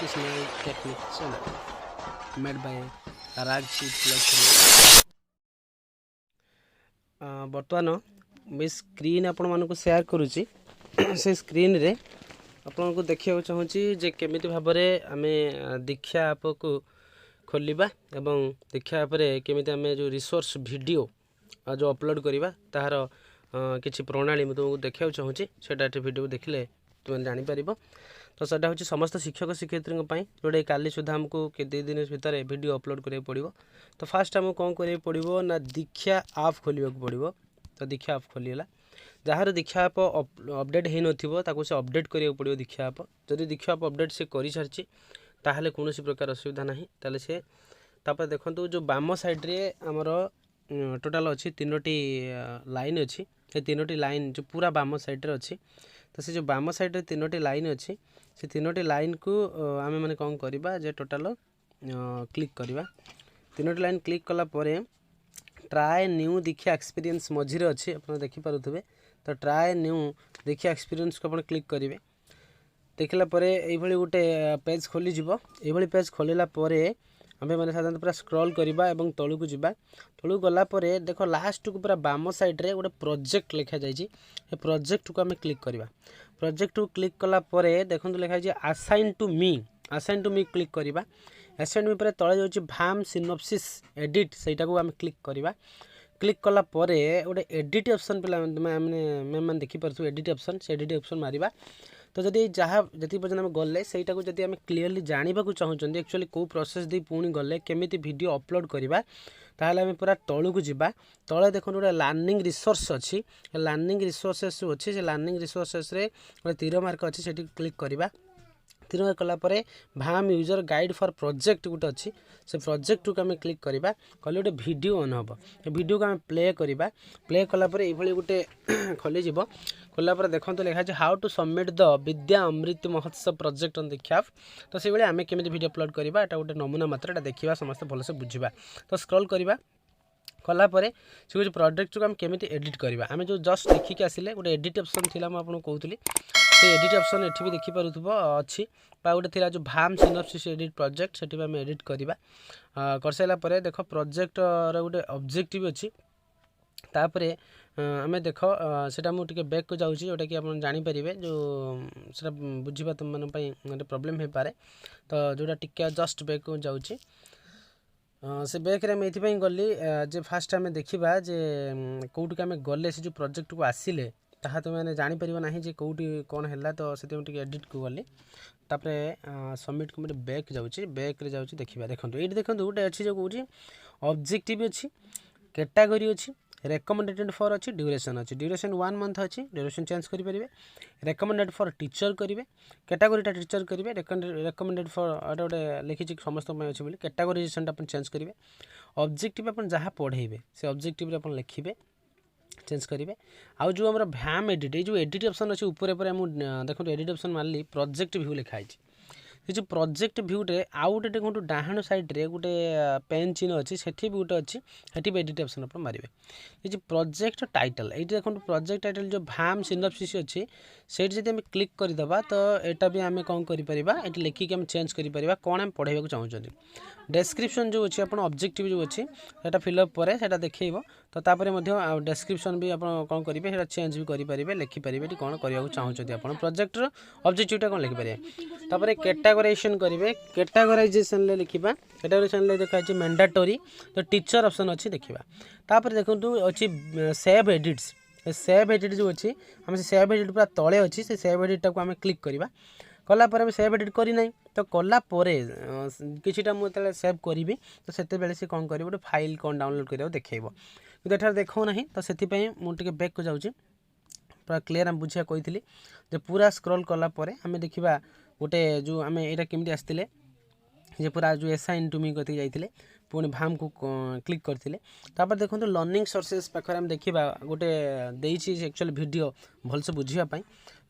educational technique channel made by Ragchi Plus. बर्तमान मुझे screen आपण मानक शेयर करुच्ची से स्क्रीन रे आपन को देखिया चाहूँगी जे केमिति भाव में आम दीक्षा आप को खोलिबा एवं दीक्षा आप केमिति आम जो रिसोर्स वीडियो जो अपलोड करवा तार किसी प्रणाली मुझे तुमको देखा चाहूँगी से वीडियो देखिले तुम जापर तो सदा हूँ समस्त शिक्षक शिक्षयित्री जोटे काली सुधा आमको के 2 दिन भितर वीडियो अपलोड करा पड़ो। तो फास्ट आमको कौन करा पड़ो ना दीक्षा आप खोल पड़ो। तो दीक्षा आप खोलीगला जार दीक्षा आप अपडेट हो न से अपडेट करा पड़ो दीक्षा आप जदि दीक्षा आप अपडेट से कर सारी ताहले कौन प्रकार असुविधा ना ताले से तापर देखो जो बाम साइड्रे आमर टोटाल अच्छी 3टी लाइन अच्छी से 3टी लाइन जो पूरा बाम साइड्रे अच्छी। तो से जो बाम साइड्रे 3टी लाइन अच्छी से 3टी लाइन को आम मैंने कौन करवा जे टोटाल क्लिक करवा 3टी लाइन क्लिक कला परे ट्राए न्यू दीक्षा एक्सपीरियंस मझीरे अच्छी आप देखिपे। तो ट्राए न्यू दीक्षा एक्सपीरियंस को आप क्लिक करेंगे देखला ये गोटे पेज खोली ये पेज खोलला आम मैंने साधारण पूरा स्क्रॉल करवा और तलू को जावा तलू गला देख लास्ट को पूरा बाम साइड्रे गोटे प्रोजेक्ट लिखा जाए प्रोजेक्ट को आम क्लिक करवा प्रोजेक्ट को क्लिक कला देखो लिखाई असाइन टू मी क्लिक करवा असाइन मी तले जाऊँगी भाम सिनोप्सिस एडिट सेटा को आम क्लिक करवा क्लिक कला गोटे एडिट ऑप्शन पे मैंने देखिपे एडिट ऑप्शन से एडिट ऑप्शन मारिबा। तो जदि जहाँ जी पर्यटन आम गले सहीटा को जब आम क्लीयरली जानवा चाहूँ एक्चुअली कौ प्रोसेस दी पुणी गले केमिति वीडियो अपलोड करवा ताहले आम पूरा तलू को जावा तले देखो गोटे लर्निंग रिसोर्स अच्छी लर्निंग रिसोर्सेस जो अच्छी से लर्निंग रिसोर्सेस गोटे तीर मार्क अच्छी से क्लिक करवा तीर मार्क कलापर भाम यूजर गाइड फॉर प्रोजेक्ट गोटे अच्छी से प्रोजेक्ट को आम क्लिक करवा कले गोटे वीडियो ऑन हम वीडियो को आम प्ले करवा प्ले कलापर ये गोटे खोलीज खोलापर देखो लिखा how to submit the Vidya Amrit Mahotsav project on दीक्षा। तो से आम केमी वीडियो अपलोड करवा एटा गोटे नमूना मात्र देखा समस्त भलसे बुझा। तो स्क्रॉल करवा कलापर से कुछ प्रोजेक्ट को आम केमी एडिट करवा आम जो जस्ट देखिक आसिले गोटे एडिट ऑप्शन थी मुझे कहूली से एडिट ऑप्शन एठी भी देखि पारुथबो अच्छी बा गोटे थिला जो भाम सिनोप्सिस एडिट प्रोजेक्ट सेठी आम एडिट करवा कर सारा पर देख प्रोजेक्ट रो गोटे ऑब्जेक्टिव अच्छी तापरे आम देख सेटा मुझे बैक को जाऊँगी जोटा कि आप जानीपर जो सेटा बुझा तुम मन गोटे प्रोब्लेम हो पारे। तो जोटा टिके जस्ट बैक को जाऊँगी से बैक रे मैं गली जे फास्ट आम देखा जे कौटिक आम गले से जो प्रोजेक्ट को आसिले ताहा तो मैंने जापर ना जे कौटी कौन है। तो से एडिट को गली तापर सबमिट को मुझे बैक जाऊँगी बैक रे जाऊँगी देखा देखो ये देखो गोटे अच्छी जो कौन ऑब्जेक्टिव अच्छी कैटेगरी अच्छी रेकमेंडेड फॉर अच्छी ड्यूरेशन अच्छी ड्यूरेशन 1 मंथ अच्छी ड्यूरेशन चेंज करेंगे रेकमेंडेड फॉर टीचर करेंगे कैटेगरीटा टीचर करेंगे रेकमेंडेड फॉर गोटे लिखी समस्त अच्छे बोली कैटेगोराइजेशन आप चेंज करेंगे ऑब्जेक्टिव आप जहाँ पढ़ेबे से ऑब्जेक्टिव आप लिखिए चेंज करेंगे आउ जो आम भैम एडिट जो एडिट ऑप्शन अच्छे ऊपर देखो एडिट ऑप्शन मारली प्रोजेक्ट व्यू लिखाई ये जो प्रोजेक्ट व्यूटे आउ गोटे देखो डाहाण साइड्रे गोटे पेन चिन्ह अच्छी सेठी भी गोटे अच्छी सेठी भी एडिट ऑप्शन आप मारे ये जो प्रोजेक्ट टाइटल ये देखो प्रोजेक्ट टाइटल जो भाम सिनोप्सिस अच्छी से जब आम क्लिक करदे तो यहाँ भी आम कौन कर लिखिक आम चेंज कर कौन आम पढ़ाई चाहूँ डेस्क्रिप्शन जो अच्छी आप ऑब्जेक्टिव जो अच्छी से फिलअप पर से देखो तो तापर डेस्क्रिप्शन भी आप कौन करेंगे चेंज भी करेंगे लिखिपारे कौन करने चाहते आप प्रोजेक्टर ऑब्जेक्टिवटा कौन लिखिपारे तापर कैटेगोराइजेशन करेंगे कैटेगोराइजेशन लिखा कैटेगोराइजेशन देखा मैंडेटरी तो टीचर ऑप्शन अच्छी देखा तापर देखो अच्छी सेव एडिट्स सेव एडिट जो अच्छी आम सेव एडिट पूरा तले अच्छी से सेव एडिटा को आम क्लिक करवा कलापर आम सेव एडिट करना तो कलापर किसीटा मुझे सेव करी तो से सी कौन कर गोटे फाइल कौन डाउनलोड कर देखो कि देखो ना तो से मुझे बैक को जाऊँगी पूरा क्लीयर आम बुझा कही पूरा स्क्रॉल कलापर आम देखा गोटे जो आम यहाँ केमी आसते जे पूरा जो असाइन टू मी कति जाइए पुणी भाम को क्लिक करते तापर देखो लर्निंग सोर्सेस पाखे आम देखा गोटे एक्चुअली वीडियो भलसे बुझापी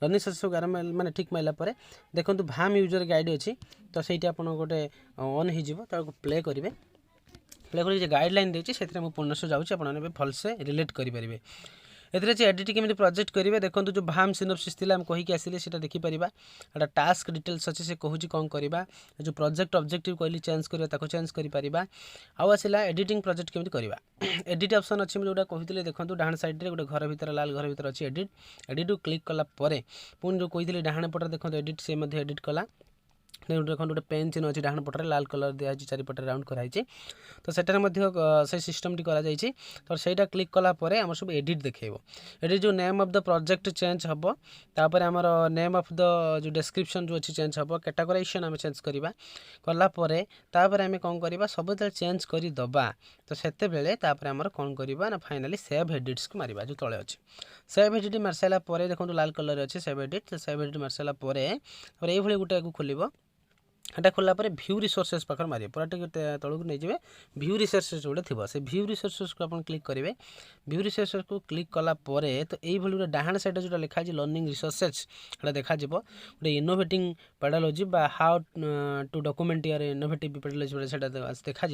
लर्निंग सोर्सेस को आरम मैंने ठीक मारापर देखो भाम यूजर गाइड अच्छी तो सहीटा आप गोटे ऑन हो प्ले करेंगे प्ले कर गाइडलाइन देती से मुझे पुनः जाऊँगी आप भलसे रिलेट करेंगे एथिरे एडिट केमी प्रोजेक्ट करेंगे देखो जो भाम सिनोप्सिस थिला हम कहीकि आसिले सेटा देखि परिबा एटा टास्क डिटेल्स अछि से कहूची कोन करबा जो प्रोजेक्ट ऑब्जेक्टिव कहली चेंज करबा ताको चेंज करि परिबा आउ आसिला एडिटिंग प्रोजेक्ट केमी करबा एडिट ऑप्शन अछि जोटा कहितले देखंतु डाहन साइड रे गोटे घर भीतर लाल घर भीतर अछि एडिट को क्लिक कला परे पुन जो कहितले डाहन पटर देखंतु एडिट से मध्ये एडिट कला देखो गोटे पेन चिन्ह अच्छी डाण पटे लाल कलर दिखाई चारिपटे राउंड कराई तो सेटार से सिस्टम टी करा तो सहीटा क्लिक कलापर आम सब एडिट देखो एडिट जो name of the project change हम तापर आमर नेम ऑफ द जो डिस्क्रिप्शन जो अच्छी चेंज हम कैटेगराइजेशन आम चेंज करवा कलापर आम कौन करवा सब चेंज करदे तो सेते बेले आमर कौन करवा ना फाइनाली सेव एडिट्स को मारिबा जो तले अच्छी सेव एडिट मार सारापर देखो लाल कलर अच्छे सेव एडिट मार सारापर ये गोटे खोल एटा खोला पर व्यू रिसोर्सेस पाखर मारे पूरा तलू नहीं जाए व्यू रिसोर्सेस गोटे थी से व्यू रिसोर्सेस को आप क्लिक करेंगे व्यू रिसोर्सेस को क्लिक कला परे तो यही गोटे डाहाण साइड जो लिखाई लर्निंग रिसोर्सेस এটা देखा गोटे इनोवेटिंग पेडालोजी बा how to document your innovative pedagogy से देखा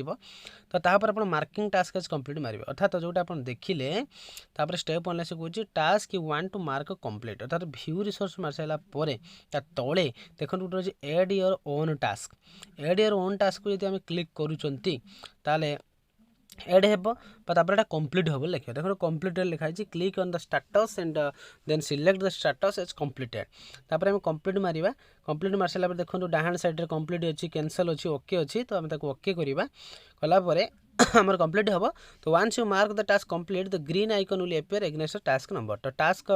तो तापर आप मार्किंग टास्क एज कंप्लीट मारे अर्थात जोटा आप देखिले तापर स्टेप 1 से कहूँ task you want to mark complete अर्थात व्यू रिसोर्स मार सारा तले देखो गोटे add your own task add your own task को यदि क्लिक करूँ ताले एड हेबो तापर एटा कंप्लीट हेबो लिखियो देखो कंप्लीट लिखाई छी click on the status and then select the status as completed तापर हम कंप्लीट मारिबा कंप्लीट मार साला पर देखो डाहाण साइड रे कंप्लीट अछि कैंसिल अछि ओके अछि तो हम ताको ओके करिबा कला परे हमर कंप्लीट हेबो तो once you mark the task complete the green icon will appear against the task number तो टास्क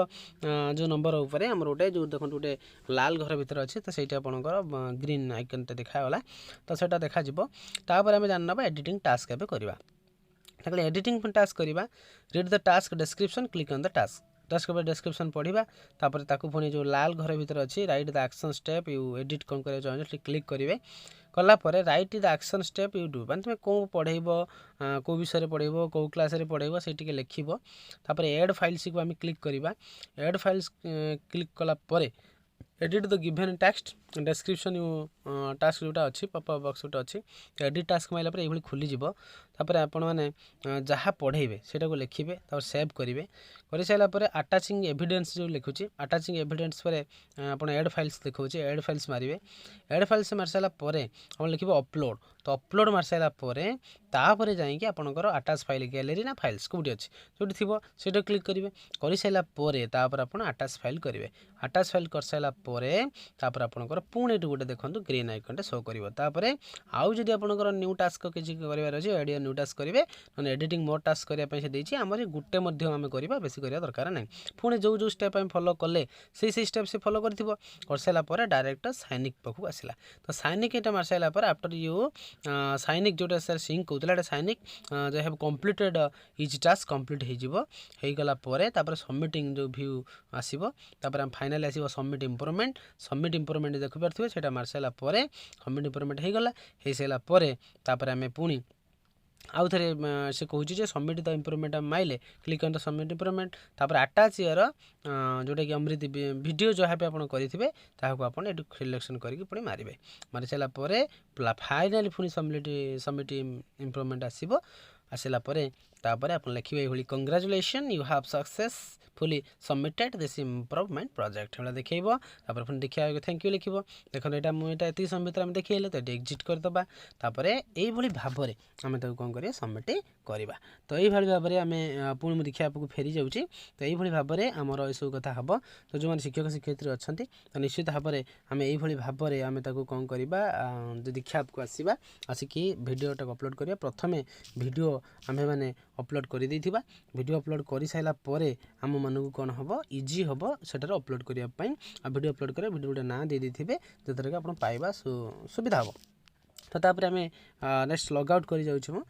जो नंबर ऊपर हमर गोटे जो देखो गोटे लाल घर भीतर अछि तो सेटा आपनकर ग्रीन आइकन ते देखा होला तो सेटा देखा जिवो तापर हम जानना एडिटिंग टास्क एबे करबा एडिटिंग टास्क करवा read the task description click on the task description पढ़ा तापर ताकू पुणी जो लाल घर भीतर अच्छी write the action step you edit कौन कर चाहिए क्लिक करेंगे कलापर write the action step you do माने तुम कौ पढ़ेब कौ विषय पढ़ेब कौ क्लास पढ़ेब से लिखब तापर एड फाइल्स को आम क्लिक करवा एड फाइल्स क्लिक कलापर edit the given text description you task जोटा अच्छी पॉपअप बॉक्स जोटा अच्छी एडिट टास्क माइला पर ये खोली जीवो तापर आपण माने जहाँ पढ़ेबे सेटा को लिखिबे तापर सेव करिवे कर सारा पर अटैचिंग एविडेंस जो लिखुची अटैचिंग एविडेंस पर आपण एड फाइल्स लिखुची एड फाइल्स मारिवे एड फाइल्स मार सारा पर आपण लिखिबे अपलोड तो अपलोड मार सारा पर तापर जाइए आपनकर अटैच फाइल गैलरी ना फाइल्स कोठी अछि जोटी थिबो सेटा क्लिक करिवे कर सारा पर तापर आपण अटैच फाइल करिवे अटैच फाइल कर सारा पर तापर आपनकर पुणे गोटे देखो ग्रीन आइकन शो कर आउ जदि आपनकर न्यू टास्क किसी करार अच्छे एडियो न्यू टास्क करेंगे ना एडिटिंग मोर टास्क करने आम गोटे आम करवा बेसी करवा दरकार ना पुणी जो जो स्टेप आम फॉलो कले से स्टेप से फॉलो कर सारापर डायरेक्ट साइनिक पाखक आसला तो साइनिक यहाँ मार सारापर आफ्टर यू साइनिक जोटा सर सिंक कहते साइनिक जो have completed each task complete होगला सबमिटिंग जो व्यू आसो फाइनाल आसो सबमिट इंप्रूवमेंट देखिपारे से मार सारापर सबमिट इंप्रूवमेंट होगला हो सारापर आम पुणी आउ थे से कहूँ सबमिट द इंप्रूवमेंट माइले click on the submit improvement तापर अटैच यार जोटा कि अमृत वीडियो जहाँ भी आप करेंगे ताकू आप सिलेक्शन करके मारे मारी सारापर फाइनाली पुणी सबमिट इंप्रूवमेंट आसला तापर आप लिखे ये congratulation you have successfully submitted this improvement project ये देखो तापर पुणी देखा थैंक यू लिख देखो यहाँ मुझे ये समय भर देखिए तो ये एक्जिट करदे तापर यही भाव में आम कौन कर सबमिट करवा तो ये भाव में आम पुणी देखिए आपको फेरी जाऊँगी तो ये भाव में आमर यू कथा हम तो जो मैंने शिक्षक शिक्षयित्री अच्छा तो निश्चित भाव में आम यही भाव में आम कौन करवा जो दीक्षा आपको आसवा आसिकी भिडियोटा अपलोड करवा प्रथम भिडियो आम मैंने अपलोड कर वीडियो अपलोड कर सारा आम मानक कौन हम इजी हम सेटार अपलोड करने वीडियो अपलोड कर वीडियो गोटे ना दे देते जो कि आप पाइबा सुविधा हम तो तापर आम नेक्स्ट लग आउट कर जाऊँ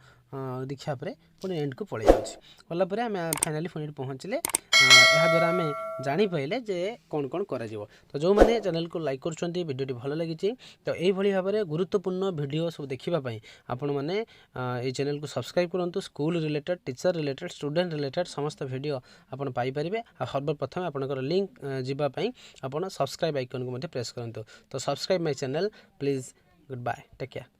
दीक्षा पर पुणी एंड को पड़े जाऊँगी आम फाइनाली पुणी पहुँचले यहाँ द्वारा आम जापारे जे कौन कौन कर तो जो मैंने चैनल को लाइक कर वीडियो भल लगी तो यही भाव में गुरुत्वपूर्ण वीडियो सब देखापी आपण मैंने ये चैनल को सब्सक्राइब करूँ school related teacher related student related समस्त वीडियो आपन पाइपर सर्वप्रथम आपंकर लिंक जावाई आप सब्सक्राइब आइकन को प्रेस करूँ तो subscribe my channel please good bye take care.